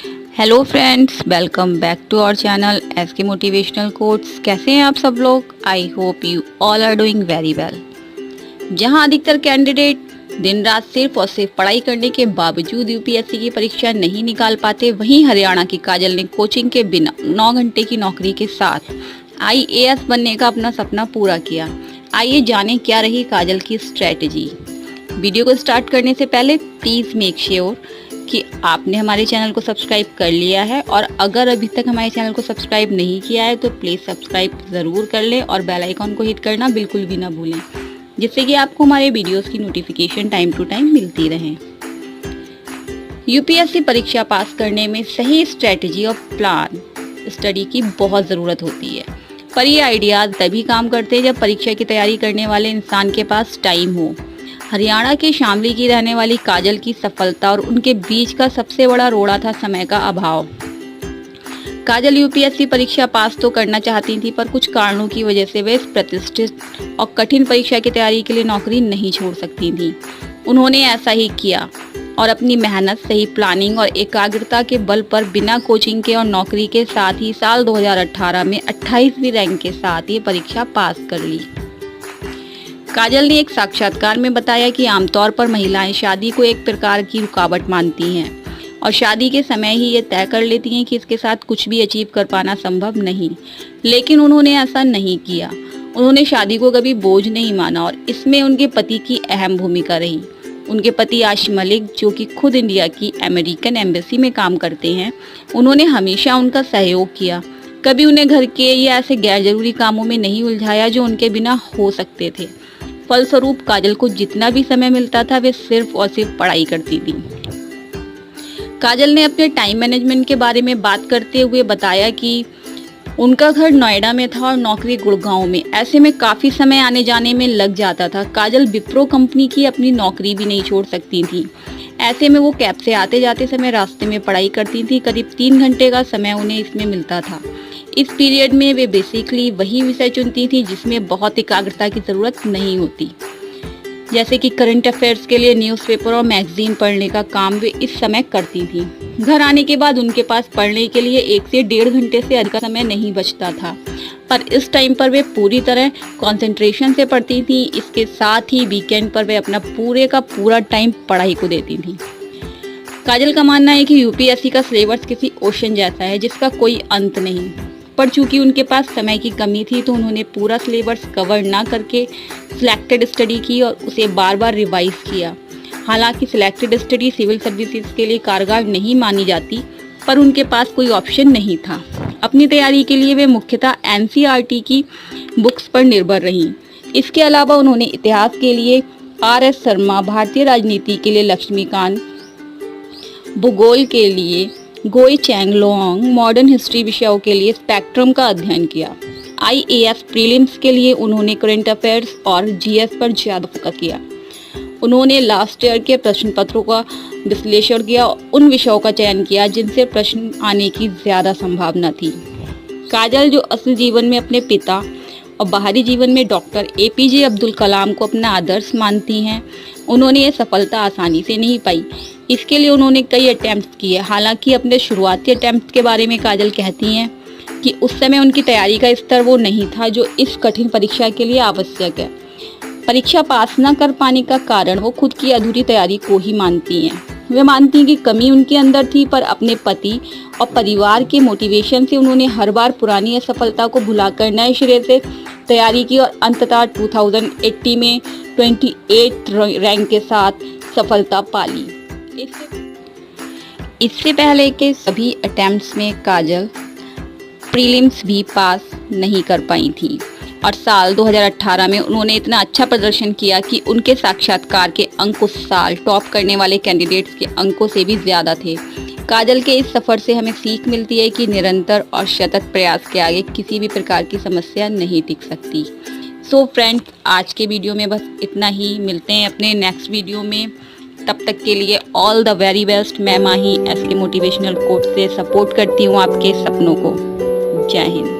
Hello friends, welcome back to our channel S K motivational quotes. कैसे हैं आप सब लोग? I hope you all are doing very well. जहां अधिकतर कैंडिडेट दिन रात सिर्फ और सिर्फ पढ़ाई करने के बावजूद यूपीएससी की परीक्षा नहीं निकाल पाते, वहीं हरियाणा की काजल ने कोचिंग के बिना 9 घंटे की नौकरी के साथ आईएएस बनने का अपना सपना पूरा किया। आइए जानें क्या रही काजल की स्ट्रेटजी। वीडियो को स्टार्ट करने से पहले प्लीज़ मेक श्योर कि आपने हमारे चैनल को सब्सक्राइब कर लिया है, और अगर अभी तक हमारे चैनल को सब्सक्राइब नहीं किया है तो प्लीज़ सब्सक्राइब ज़रूर कर लें और बेल आइकॉन को हिट करना बिल्कुल भी ना भूलें, जिससे कि आपको हमारे वीडियोस की नोटिफिकेशन टाइम टू टाइम मिलती रहे। यूपीएससी परीक्षा पास करने में सही स्ट्रेटजी और प्लान स्टडी की बहुत ज़रूरत होती है, पर ये आइडियाज़ तभी काम करते हैं जब परीक्षा की तैयारी करने वाले इंसान के पास टाइम हो। हरियाणा के शामली की रहने वाली काजल की सफलता और उनके बीच का सबसे बड़ा रोड़ा था समय का अभाव। काजल यूपीएससी परीक्षा पास तो करना चाहती थी, पर कुछ कारणों की वजह से वे इस प्रतिष्ठित और कठिन परीक्षा की तैयारी के लिए नौकरी नहीं छोड़ सकती थी। उन्होंने ऐसा ही किया और अपनी मेहनत, सही प्लानिंग और एकाग्रता के बल पर बिना कोचिंग के और नौकरी के साथ ही साल 2018 में 28वीं रैंक के साथ ये परीक्षा पास कर ली। काजल ने एक साक्षात्कार में बताया कि आमतौर पर महिलाएं शादी को एक प्रकार की रुकावट मानती हैं और शादी के समय ही ये तय कर लेती हैं कि इसके साथ कुछ भी अचीव कर पाना संभव नहीं, लेकिन उन्होंने ऐसा नहीं किया। उन्होंने शादी को कभी बोझ नहीं माना और इसमें उनके पति की अहम भूमिका रही। उनके पति आशिफ मलिक, जो कि खुद इंडिया की अमेरिकन एम्बेसी में काम करते हैं, उन्होंने हमेशा उनका सहयोग किया। कभी उन्हें घर के या ऐसे गैर जरूरी कामों में नहीं उलझाया जो उनके बिना हो सकते थे। फलस्वरूप काजल को जितना भी समय मिलता था वे सिर्फ और सिर्फ पढ़ाई करती थी। काजल ने अपने टाइम मैनेजमेंट के बारे में बात करते हुए बताया कि उनका घर नोएडा में था और नौकरी गुड़गांव में। ऐसे में काफ़ी समय आने जाने में लग जाता था। काजल विप्रो कंपनी की अपनी नौकरी भी नहीं छोड़ सकती थी। ऐसे में वो कैब से आते जाते समय रास्ते में पढ़ाई करती थी। करीब 3 घंटे का समय उन्हें इसमें मिलता था। इस पीरियड में वे बेसिकली वही विषय चुनती थी जिसमें बहुत एकाग्रता की ज़रूरत नहीं होती, जैसे कि करंट अफेयर्स के लिए न्यूज़पेपर और मैगजीन पढ़ने का काम वे इस समय करती थी। घर आने के बाद उनके पास पढ़ने के लिए 1 से 1.5 घंटे से अधिक समय नहीं बचता था, पर इस टाइम पर वे पूरी तरह कंसंट्रेशन से पढ़ती थी। इसके साथ ही वीकेंड पर वे अपना पूरे का पूरा टाइम पढ़ाई को देती थी। काजल का मानना है कि यूपीएससी का सिलेबस किसी ओशन जैसा है जिसका कोई अंत नहीं, पर चूंकि उनके पास समय की कमी थी तो उन्होंने पूरा सिलेबस कवर ना करके सिलेक्टेड स्टडी की और उसे बार बार रिवाइज किया। हालांकि सिलेक्टेड स्टडी सिविल सर्विसेज के लिए कारगर नहीं मानी जाती, पर उनके पास कोई ऑप्शन नहीं था। अपनी तैयारी के लिए वे मुख्यतः एनसीईआरटी की बुक्स पर निर्भर रहीं। इसके अलावा उन्होंने इतिहास के लिए आर.एस. शर्मा, भारतीय राजनीति के लिए लक्ष्मीकांत, भूगोल के लिए गोई चैंग लोंग, मॉडर्न हिस्ट्री विषयों के लिए स्पेक्ट्रम का अध्ययन किया। आईएएस प्रीलिम्स के लिए उन्होंने करंट अफेयर्स और जीएस पर ज़्यादा फोकस किया। उन्होंने लास्ट ईयर के प्रश्न पत्रों का विश्लेषण किया, उन विषयों का चयन किया जिनसे प्रश्न आने की ज़्यादा संभावना थी। काजल, जो असल जीवन में अपने पिता और बाहरी जीवन में डॉक्टर एपीजे अब्दुल कलाम को अपना आदर्श मानती हैं, उन्होंने ये सफलता आसानी से नहीं पाई। इसके लिए उन्होंने कई अटेम्प्ट किए। हालांकि अपने शुरुआती अटेम्प्ट के बारे में काजल कहती हैं कि उस समय उनकी तैयारी का स्तर वो नहीं था जो इस कठिन परीक्षा के लिए आवश्यक है। परीक्षा पास न कर पाने का कारण वो खुद की अधूरी तैयारी को ही मानती हैं। वे मानती हैं कि कमी उनके अंदर थी, पर अपने पति और परिवार के मोटिवेशन से उन्होंने हर बार पुरानी असफलता को भुलाकर नए सिरे से तैयारी की और अंततः 2080 में 28 रैंक के साथ सफलता पाली। इससे पहले के सभी अटेम्प्ट्स में काजल प्रीलिम्स भी पास नहीं कर पाई थी और साल 2018 में उन्होंने इतना अच्छा प्रदर्शन किया कि उनके साक्षात्कार के अंक उस साल टॉप करने वाले कैंडिडेट्स के अंकों से भी ज़्यादा थे। काजल के इस सफ़र से हमें सीख मिलती है कि निरंतर और सतत प्रयास के आगे किसी भी प्रकार की समस्या नहीं टिक सकती। सो फ्रेंड्स, आज के वीडियो में बस इतना ही। मिलते हैं अपने नेक्स्ट वीडियो में। तब तक के लिए ऑल द वेरी बेस्ट। मैं माही एस के मोटिवेशनल कोट से सपोर्ट करती हूँ आपके सपनों को। जय हिंद।